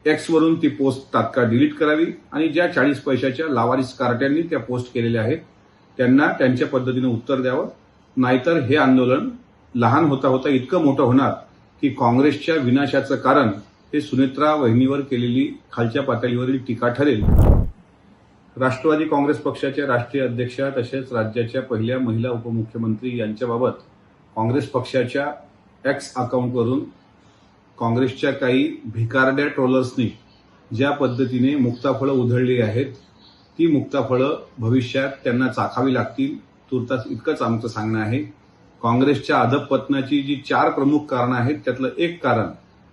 X वरून ती post तात्काळ डिलीट करावी आणि ज्या 40 पैशाच्या लावारिस कार्ट्यांनी त्या पोस्ट केलेल्या आहेत त्यांना त्यांच्या पद्धतीने उत्तर द्यावं. नाहीतर हे आंदोलन लहान होता होता इतकं मोठं होणार की काँग्रेसच्या विनाशाचं कारण हे सुनेत्रा वहिनीवर केलेली खालच्या पातळीवरील टीका ठरेल. राष्ट्रवादी काँग्रेस पक्षाच्या राष्ट्रीय अध्यक्षा तसेच राज्याच्या पहिल्या महिला उपमुख्यमंत्री यांच्याबाबत काँग्रेस पक्षाच्या एक्स अकाउंटवरून काँग्रेसच्या काही भिकारड्या ट्रोलर्सनी ज्या पद्धतीने मुक्ताफळं उधळली आहेत ती मुक्ताफळं भविष्यात त्यांना चाखावी लागतील. तुर्तास इतकंच आमचं सांगणं आहे. काँग्रेसच्या अधःपतनाची जी 4 प्रमुख कारणं आहेत त्यातलं एक कारण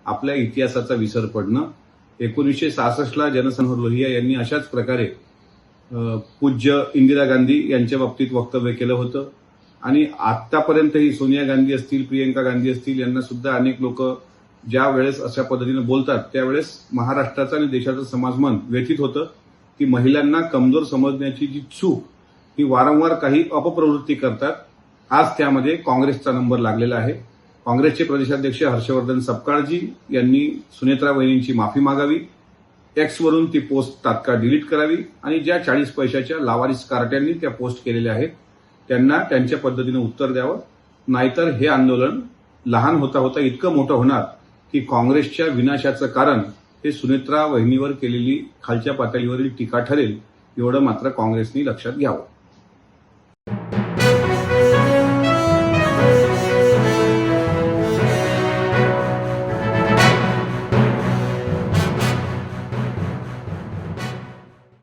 आपल्या इतिहासाचा विसर पडणं. 1966ला जनसंघ लोहिया यांनी अशाच प्रकारे पूज्य इंदिरा गांधी यांच्या बाबतीत वक्तव्य केलं होतं आणि आतापर्यंतही सोनिया गांधी असतील, प्रियंका गांधी असतील यांना सुद्धा अनेक लोक ज्या वेळेस अशा पद्धतीने बोलतात त्यावेळेस महाराष्ट्राचं आणि देशाचं समाजमन व्यथित होतं की महिलांना कमजोर समजण्याची जी चूक ही वारंवार काही अपप्रवृत्ती करतात. आज त्यामध्ये काँग्रेसचा नंबर लागलेला आहे. काँग्रेसचे प्रदेशाध्यक्ष हर्षवर्धन सपकाळजी यांनी सुनेत्रा वहिनींची माफी मागावी, एक्स वरून ती पोस्ट तात्काळ डिलीट करावी आणि ज्या 40 पैशाच्या लावारिस कार्ट्यांनी त्या पोस्ट केलेल्या आहेत त्यांना त्यांच्या पद्धतीने उत्तर द्यावं. नाहीतर हे आंदोलन लहान होता होता इतकं मोठं होणार की काँग्रेसच्या विनाशाचं कारण हे सुनेत्रा वहिनीवर केलेली खालच्या पातळीवरील टीका ठरेल. एवढं मात्र काँग्रेसनी लक्षात घ्यावं.